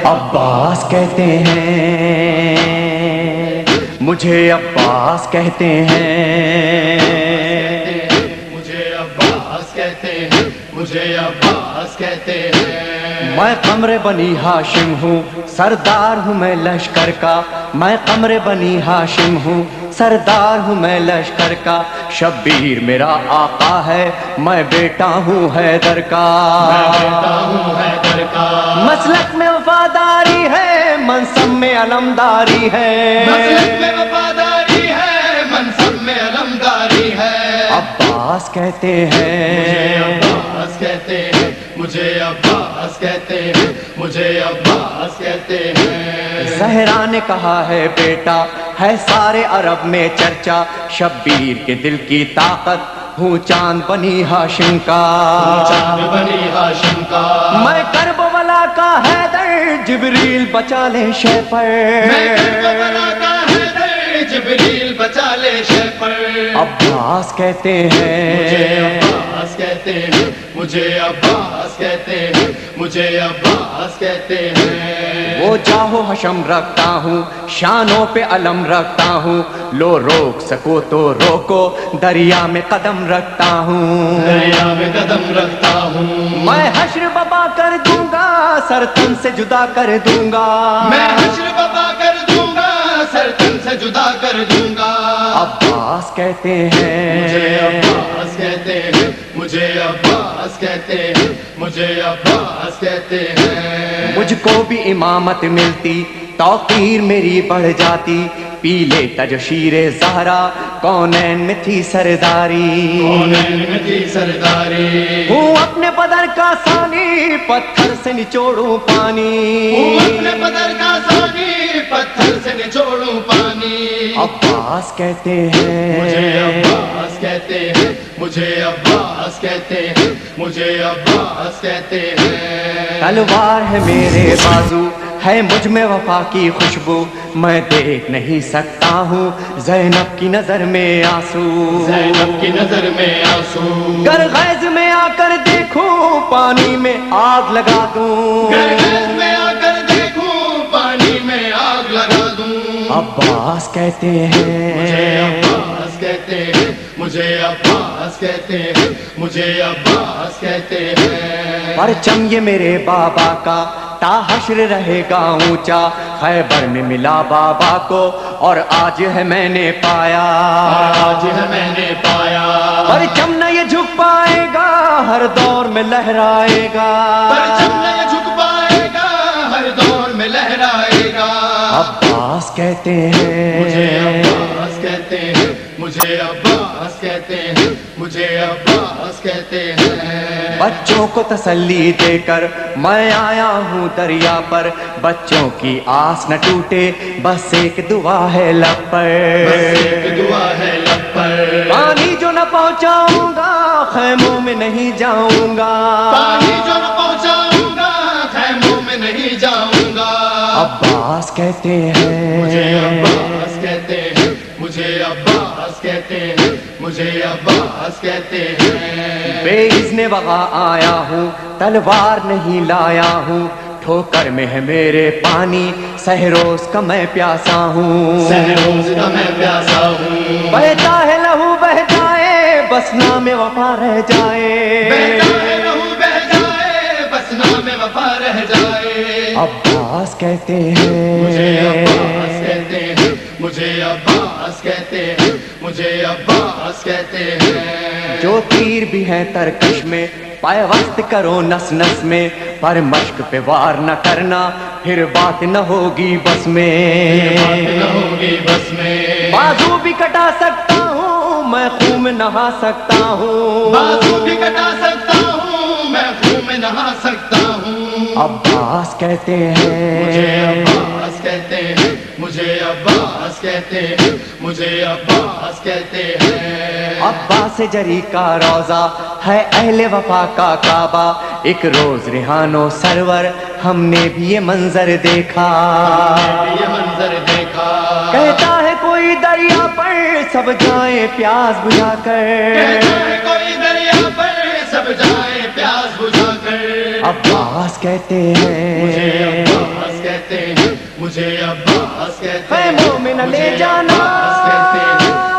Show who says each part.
Speaker 1: عباس کہتے ہیں، مجھے عباس کہتے ہیں،
Speaker 2: مجھے عباس کہتے ہیں، مجھے عباس کہتے ہیں۔
Speaker 1: میں قمر بنی ہاشم ہوں، سردار ہوں میں لشکر کا، میں قمر بنی ہاشم ہوں، سردار ہوں میں لشکر کا، شبیر میرا آقا ہے، میں بیٹا ہوں حیدر کا،
Speaker 2: میں بیٹا ہوں حیدر کا،
Speaker 1: مسلک میں وفاداری ہے، منصب میں علمداری ہے،
Speaker 2: مسلک میں وفاداری ہے، منصب میں علمداری ہے۔
Speaker 1: عباس کہتے
Speaker 2: مجھے
Speaker 1: ہیں،
Speaker 2: عباس کہتے ہیں، مجھے عباس کہتے ہیں، مجھے عباس کہتے ہیں۔
Speaker 1: زہرا نے کہا ہے بیٹا ہے سارے عرب میں چرچا، شبیر کے دل کی طاقت ہوں چاند بنی ہاشم کا،
Speaker 2: چاند بنی ہاشم کا،
Speaker 1: میں کربلا کا حیدر، جبریل بچا لے شے پر،
Speaker 2: میں کربلا کا حیدر، جبریل بچا لے شے پر۔
Speaker 1: عباس کہتے
Speaker 2: مجھے
Speaker 1: ہیں،
Speaker 2: عباس کہتے ہیں، مجھے عباس کہتے ہیں، مجھے عباس کہتے ہیں۔
Speaker 1: وہ جاہو حشم رکھتا ہوں، شانوں پہ علم رکھتا ہوں، لو روک سکو تو روکو، دریا میں قدم رکھتا ہوں،
Speaker 2: دریا میں قدم رکھتا ہوں،
Speaker 1: میں حشر ببا کر دوں گا، سر تن سے جدا کر دوں گا،
Speaker 2: میں حشر بابا کر دوں گا، سر تن سے جدا کر دوں گا۔
Speaker 1: عباس کہتے
Speaker 2: مجھے
Speaker 1: ہیں،
Speaker 2: عباس کہتے ہیں، مجھے عباس کہتے ہیں، مجھے عباس کہتے ہیں۔
Speaker 1: مجھ کو بھی امامت ملتی، توقیر میری بڑھ جاتی، پی لیتا جو شیر زہرا، کونین میں تھی سرداری،
Speaker 2: کونین میں تھی سرداری،
Speaker 1: ہوں اپنے بدر کا ثانی، پتھر سے نچوڑوں پانی،
Speaker 2: اپنے بدر کا ثانی، پتھر سے نچوڑوں پانی۔
Speaker 1: عباس کہتے
Speaker 2: مجھے
Speaker 1: ہیں،
Speaker 2: عباس کہتے ہیں، مجھے عباس کہتے ہیں، مجھے عباس کہتے ہیں۔
Speaker 1: تلوار ہے میرے بازو، ہے مجھ میں وفا کی خوشبو، میں دیکھ نہیں سکتا ہوں زینب کی نظر میں آنسو،
Speaker 2: زینب کی نظر میں آنسو،
Speaker 1: گر غیظ میں آ کر دیکھوں پانی میں آگ لگا دوں،
Speaker 2: گرگز میں آ کر دیکھوں پانی میں آگ لگا دوں۔
Speaker 1: عباس کہتے
Speaker 2: مجھے
Speaker 1: ہیں،
Speaker 2: عباس کہتے ہیں، مجھے عباس کہتے ہیں، مجھے عباس کہتے ہیں۔
Speaker 1: پرچم یہ میرے بابا کا تا حشر رہے گا اونچا، خیبر میں ملا بابا کو اور آج ہے میں نے پایا،
Speaker 2: آج ہے میں نے پایا،
Speaker 1: پرچم نہ یہ جھک پائے گا، ہر دور میں لہرائے گا،
Speaker 2: پرچم نہ یہ جھک پائے گا، ہر دور میں لہرائے گا۔
Speaker 1: عباس کہتے
Speaker 2: مجھے
Speaker 1: ہیں،
Speaker 2: عباس کہتے ہیں، مجھے عباس کہتے ہیں، مجھے عباس کہتے ہیں۔
Speaker 1: بچوں کو تسلی دے کر میں آیا ہوں دریا پر، بچوں کی آس نہ ٹوٹے، بس ایک دعا ہے لب پر،
Speaker 2: بس ایک دعا ہے لب پر،
Speaker 1: پانی جو نہ پہنچاؤں گا خیموں میں نہیں جاؤں گا،
Speaker 2: پانی جو نہ پہنچاؤں گا خیموں میں نہیں جاؤں گا۔
Speaker 1: عباس کہتے
Speaker 2: مجھے
Speaker 1: ہیں،
Speaker 2: عباس کہتے ہیں، مجھے عباس کہتے ہیں، مجھے عباس کہتے ہیں۔
Speaker 1: بے اذن وغا آیا ہوں، تلوار نہیں لایا ہوں، ٹھوکر میں ہے میرے پانی، سہروز کا میں پیاسا ہوں،
Speaker 2: سہروز کا میں پیاسا ہوں،
Speaker 1: بہتا ہے لہو بہ جائے، بس نام وفا رہ جائے،
Speaker 2: بہتا ہے لہو بہ جائے، بس نام وفا رہ جائے۔
Speaker 1: عباس کہتے
Speaker 2: مجھے عباس
Speaker 1: ہیں،
Speaker 2: کہتے ہیں، مجھے عباس کہتے ہیں، مجھے عباس کہتے ہیں۔
Speaker 1: جو تیر بھی ہیں ترکش میں، پائے وقت کرو نس نس میں، پر مشق پہ وار نہ کرنا، پھر بات نہ ہوگی بس میں،
Speaker 2: بات نہ ہوگی بس میں،
Speaker 1: بازو بھی کٹا سکتا ہوں میں، خون میں نہا سکتا ہوں،
Speaker 2: بازو بھی کٹا سکتا ہوں میں، خون میں نہا سکتا ہوں۔
Speaker 1: عباس کہتے
Speaker 2: مجھے
Speaker 1: ہیں،
Speaker 2: عباس کہتے ہیں، مجھے عباس کہتے ہیں، مجھے عباس کہتے ہیں۔
Speaker 1: عباس جری کا روزہ ہے اہل وفا کا کعبہ، ایک روز ریحان و سرور ہم نے بھی یہ منظر دیکھا،
Speaker 2: یہ منظر دیکھا،
Speaker 1: کہتا ہے کوئی دریا پر سب جائیں پیاس بجھا
Speaker 2: کہتا
Speaker 1: کر،
Speaker 2: ہے کوئی دریا پر سب جائے پیاس بجھا کر۔
Speaker 1: عباس کہتے
Speaker 2: مجھے
Speaker 1: ہیں،
Speaker 2: عباس مجھے عباس کہتے
Speaker 1: اے
Speaker 2: ہیں
Speaker 1: مومن لے
Speaker 2: مجھے
Speaker 1: جانا
Speaker 2: عباس کہتے ہیں